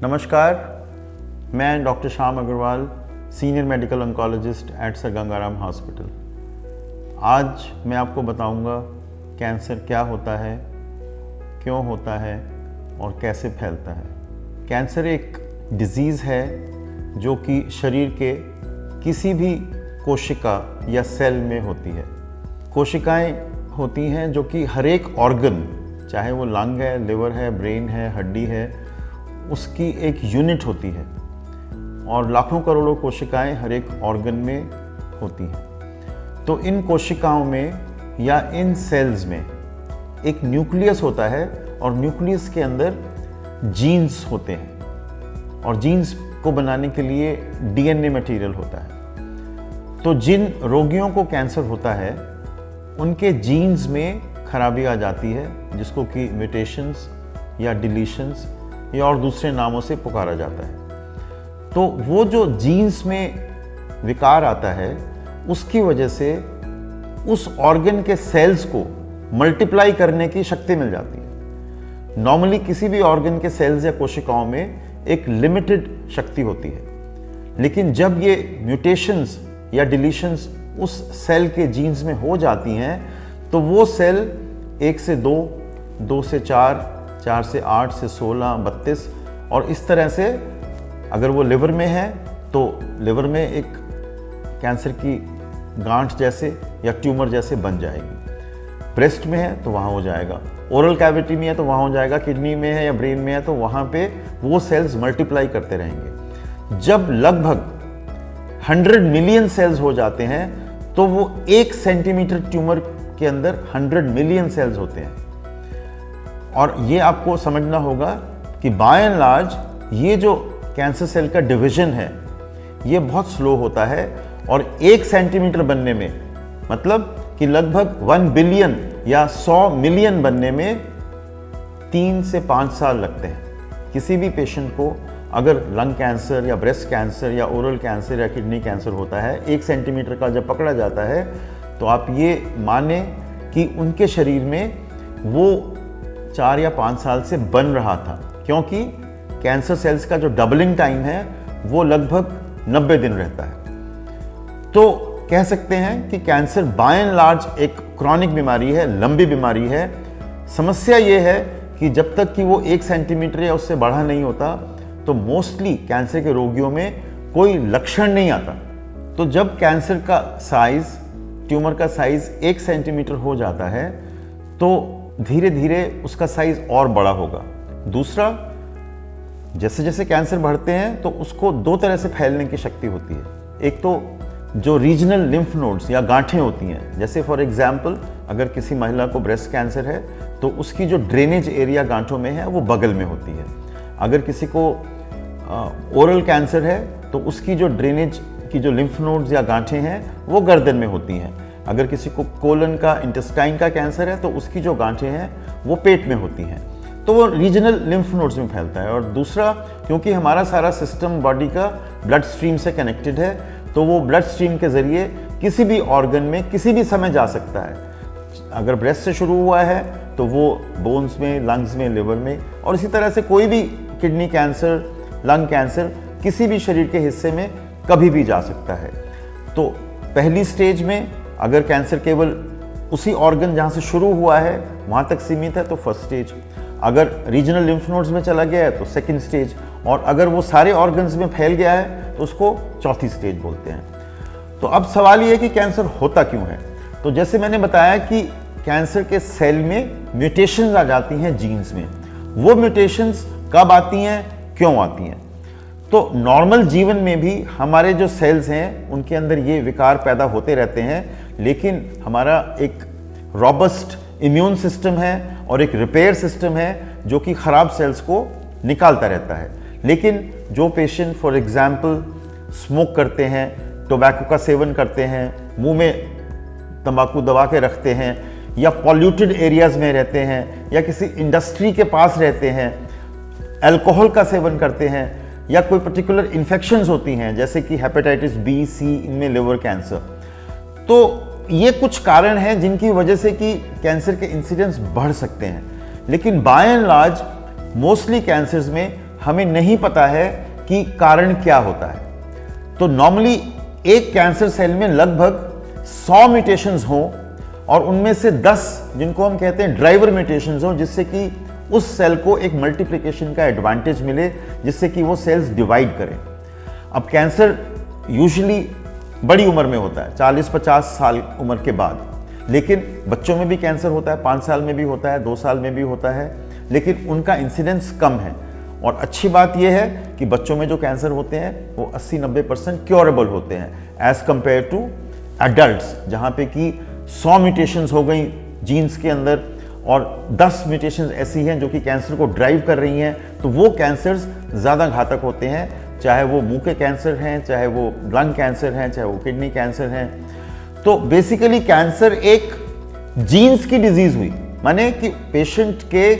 नमस्कार, मैं doctor Shyam Agarwal, senior medical oncologist at sir Gangaram hospital. आज मैं आपको बताऊंगा कैंसर क्या होता है, क्यों होता है और कैसे फैलता है। कैंसर एक डिजीज़ है जो कि शरीर के किसी भी कोशिका या सेल में होती है। कोशिकाएं होती हैं जो कि हर एक ऑर्गन, चाहे वो लंग है, लिवर है, ब्रेन है, हड्डी है, उसकी एक यूनिट होती है और लाखों करोड़ों कोशिकाएं हर एक ऑर्गन में होती हैं। तो इन कोशिकाओं में या इन सेल्स में एक न्यूक्लियस होता है और न्यूक्लियस के अंदर जीन्स होते हैं और जीन्स को बनाने के लिए डीएनए मटेरियल होता है। तो जिन रोगियों को कैंसर होता है उनके जीन्स में खराबी आ जाती है, जिसको कि म्यूटेशंस या डिलीशंस या और दूसरे नामों से पुकारा जाता है। तो वो जो जीन्स में विकार आता है उसकी वजह से उस ऑर्गन के सेल्स को मल्टीप्लाई करने की शक्ति मिल जाती है। नॉर्मली किसी भी ऑर्गन के सेल्स या कोशिकाओं में एक लिमिटेड शक्ति होती है, लेकिन जब ये म्यूटेशंस या डिलीशंस उस सेल के जीन्स में हो जाती हैं तो वो सेल 1 से 2, 2 से 4, 4 से 8 से 16, 32 और इस तरह से, अगर वो लिवर में है तो लिवर में एक कैंसर की गांठ जैसे या ट्यूमर जैसे बन जाएगी। ब्रेस्ट में है तो वहाँ हो जाएगा, ओरल कैविटी में है तो वहाँ हो जाएगा, किडनी में है या ब्रेन में है तो वहाँ पे वो सेल्स मल्टीप्लाई करते रहेंगे। जब लगभग 100 मिलियन सेल्स हो जाते हैं तो वो 1 सेंटीमीटर ट्यूमर के अंदर 100 मिलियन सेल्स होते हैं। और ये आपको समझना होगा कि बाय एंड लार्ज ये जो कैंसर सेल का डिवीजन है ये बहुत स्लो होता है और 1 सेंटीमीटर बनने में, मतलब कि लगभग 1 बिलियन या 100 मिलियन बनने में 3 से 5 साल लगते हैं। किसी भी पेशेंट को अगर लंग कैंसर या ब्रेस्ट कैंसर या ओरल कैंसर या किडनी कैंसर होता है, 1 सेंटीमीटर का जब पकड़ा जाता है तो आप ये माने कि उनके शरीर में वो 4 या 5 साल से बन रहा था, क्योंकि कैंसर सेल्स का जो डबलिंग टाइम है वो लगभग 90 दिन रहता है। तो कह सकते हैं कि कैंसर बाय एंड लार्ज एक क्रॉनिक बीमारी है, लंबी बीमारी है। समस्या ये है कि जब तक कि वो 1 सेंटीमीटर या उससे बढ़ा नहीं होता तो मोस्टली कैंसर के रोगियों में कोई लक्षण नहीं आता। तो जब कैंसर का साइज, ट्यूमर का साइज 1 सेंटीमीटर हो जाता है तो धीरे धीरे उसका साइज और बड़ा होगा। दूसरा, जैसे जैसे कैंसर बढ़ते हैं तो उसको 2 तरह से फैलने की शक्ति होती है। एक तो जो रीजनल लिम्फ नोड्स या गांठें होती हैं, जैसे फॉर एग्जांपल अगर किसी महिला को ब्रेस्ट कैंसर है तो उसकी जो ड्रेनेज एरिया गांठों में है वो बगल में होती है। अगर किसी को ओरल कैंसर है तो उसकी जो ड्रेनेज की जो लिम्फ नोड्स या गांठें हैं वो गर्दन में होती हैं। अगर किसी को कोलन का, इंटेस्टाइन का कैंसर है तो उसकी जो गांठें हैं वो पेट में होती हैं। तो वो रीजनल लिम्फ नोड्स में फैलता है। और दूसरा, क्योंकि हमारा सारा सिस्टम बॉडी का ब्लड स्ट्रीम से कनेक्टेड है तो वो ब्लड स्ट्रीम के ज़रिए किसी भी ऑर्गन में किसी भी समय जा सकता है। अगर ब्रेस्ट से शुरू हुआ है तो वो बोन्स में, लंग्स में, लिवर में, और इसी तरह से कोई भी किडनी कैंसर, लंग कैंसर किसी भी शरीर के हिस्से में कभी भी जा सकता है। तो पहली स्टेज में अगर कैंसर केवल उसी ऑर्गन जहाँ से शुरू हुआ है वहाँ तक सीमित है तो फर्स्ट स्टेज, अगर रीजनल लिम्फ नोड्स में चला गया है तो सेकंड स्टेज, और अगर वो सारे ऑर्गन्स में फैल गया है तो उसको चौथी स्टेज बोलते हैं। तो अब सवाल ये है कि कैंसर होता क्यों है। तो जैसे मैंने बताया कि कैंसर के सेल में म्यूटेशंस आ जाती हैं जीन्स में। वो म्यूटेशंस कब आती हैं, क्यों आती हैं? तो नॉर्मल जीवन में भी हमारे जो सेल्स हैं उनके अंदर ये विकार पैदा होते रहते हैं, लेकिन हमारा एक रॉबस्ट इम्यून सिस्टम है और एक रिपेयर सिस्टम है जो कि ख़राब सेल्स को निकालता रहता है। लेकिन जो पेशेंट फॉर एग्जांपल स्मोक करते हैं, टोबैको का सेवन करते हैं, मुंह में तंबाकू दबा के रखते हैं, या पॉल्यूटेड एरियाज़ में रहते हैं, या किसी इंडस्ट्री के पास रहते हैं, अल्कोहल का सेवन करते हैं, या कोई पर्टिकुलर इन्फेक्शंस होती हैं जैसे कि हेपेटाइटिस बी, सी, इनमें लिवर कैंसर, तो ये कुछ कारण हैं जिनकी वजह से कि कैंसर के इंसिडेंस बढ़ सकते हैं। लेकिन by and large mostly cancers में हमें नहीं पता है कि कारण क्या होता है। तो नॉर्मली एक कैंसर सेल में लगभग 100 म्यूटेशंस हों और उनमें से 10 जिनको हम कहते हैं ड्राइवर म्यूटेशंस हों, जिससे कि उस सेल को एक मल्टीप्लिकेशन का एडवांटेज मिले, जिससे कि वो सेल्स डिवाइड करें। अब कैंसर यूजुअली बड़ी उम्र में होता है, 40-50 साल उम्र के बाद, लेकिन बच्चों में भी कैंसर होता है, 5 साल में भी होता है, 2 साल में भी होता है, लेकिन उनका इंसिडेंस कम है। और अच्छी बात यह है कि बच्चों में जो कैंसर होते हैं वो 80-90% क्योरेबल होते हैं एज कंपेयर टू एडल्ट्स, जहाँ पे कि 100 म्यूटेशंस हो गई जीन्स के अंदर और 10 म्यूटेशंस ऐसी हैं जो कि कैंसर को ड्राइव कर रही हैं, तो वो कैंसर्स ज़्यादा घातक होते हैं, चाहे वो मुंह के कैंसर हैं, चाहे वो लंग कैंसर हैं, चाहे वो किडनी कैंसर हैं। तो बेसिकली कैंसर एक जीन्स की डिजीज हुई, माने कि पेशेंट के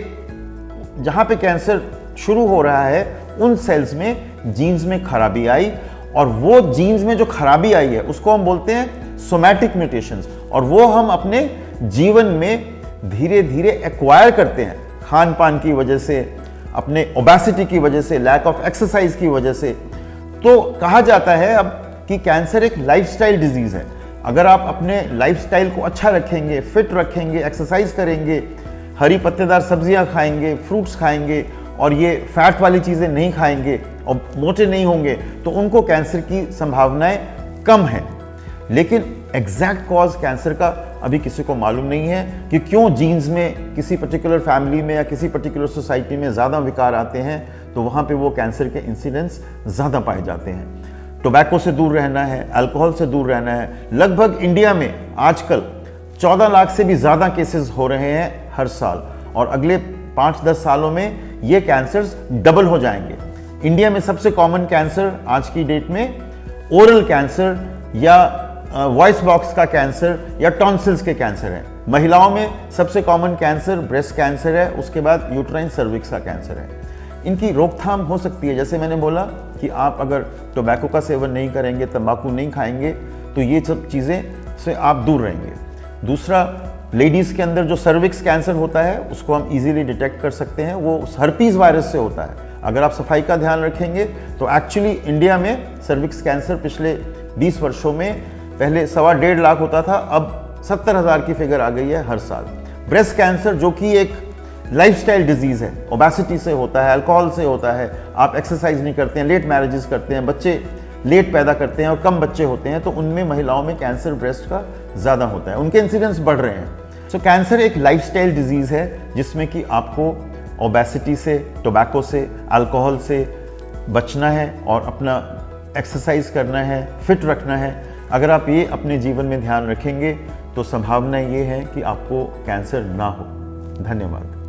जहाँ पे कैंसर शुरू हो रहा है उन सेल्स में जीन्स में खराबी आई, और वो जीन्स में जो खराबी आई है उसको हम बोलते हैं सोमैटिक म्यूटेशंस, और वो हम अपने जीवन में धीरे धीरे एक्वायर करते हैं, खान पान की वजह से, अपने ओबेसिटी की वजह से, लैक ऑफ एक्सरसाइज की वजह से। तो कहा जाता है अब कि कैंसर एक लाइफस्टाइल डिजीज है। अगर आप अपने लाइफस्टाइल को अच्छा रखेंगे, फिट रखेंगे, एक्सरसाइज करेंगे, हरी पत्तेदार सब्जियां खाएंगे, फ्रूट्स खाएंगे और ये फैट वाली चीज़ें नहीं खाएंगे और मोटे नहीं होंगे, तो उनको कैंसर की संभावनाएं कम हैं। लेकिन एग्जैक्ट कॉज कैंसर का अभी किसी को मालूम नहीं है कि क्यों जीन्स में किसी पर्टिकुलर फैमिली में या किसी पर्टिकुलर सोसाइटी में ज़्यादा विकार आते हैं, तो वहाँ पे वो कैंसर के इंसिडेंट्स ज़्यादा पाए जाते हैं। टोबैको से दूर रहना है, अल्कोहल से दूर रहना है। लगभग इंडिया में आजकल 14 लाख से भी ज़्यादा केसेस हो रहे हैं हर साल, और अगले 5-10 सालों में ये कैंसर्स डबल हो जाएंगे। इंडिया में सबसे कॉमन कैंसर आज की डेट में ओरल कैंसर या वॉइस बॉक्स का कैंसर या टॉन्सिल्स के कैंसर है। महिलाओं में सबसे कॉमन कैंसर ब्रेस्ट कैंसर है, उसके बाद यूट्राइन सर्विक्स का कैंसर है। इनकी रोकथाम हो सकती है, जैसे मैंने बोला कि आप अगर टोबैको का सेवन नहीं करेंगे, तंबाकू नहीं खाएंगे, तो ये सब चीज़ें से आप दूर रहेंगे। दूसरा, लेडीज़ के अंदर जो सर्विक्स कैंसर होता है उसको हम इजीली डिटेक्ट कर सकते हैं, वो हर्पीज़ वायरस से होता है। अगर आप सफाई का ध्यान रखेंगे तो एक्चुअली इंडिया में सर्विक्स कैंसर पिछले 20 वर्षों में पहले 1.25 लाख होता था, अब 70,000 की फिगर आ गई है हर साल। ब्रेस्ट कैंसर जो कि एक लाइफस्टाइल डिजीज़ है, ओबेसिटी से होता है, अल्कोहल से होता है, आप एक्सरसाइज नहीं करते हैं, लेट मैरिजेस करते हैं, बच्चे लेट पैदा करते हैं और कम बच्चे होते हैं, तो उनमें महिलाओं में कैंसर ब्रेस्ट का ज़्यादा होता है, उनके इंसिडेंस बढ़ रहे हैं। सो कैंसर एक लाइफस्टाइल डिजीज़ है जिसमें कि आपको ओबेसिटी से, टोबैको से, अल्कोहल से बचना है और अपना एक्सरसाइज करना है, फिट रखना है। अगर आप ये अपने जीवन में ध्यान रखेंगे तो संभावना ये है कि आपको कैंसर ना हो। धन्यवाद।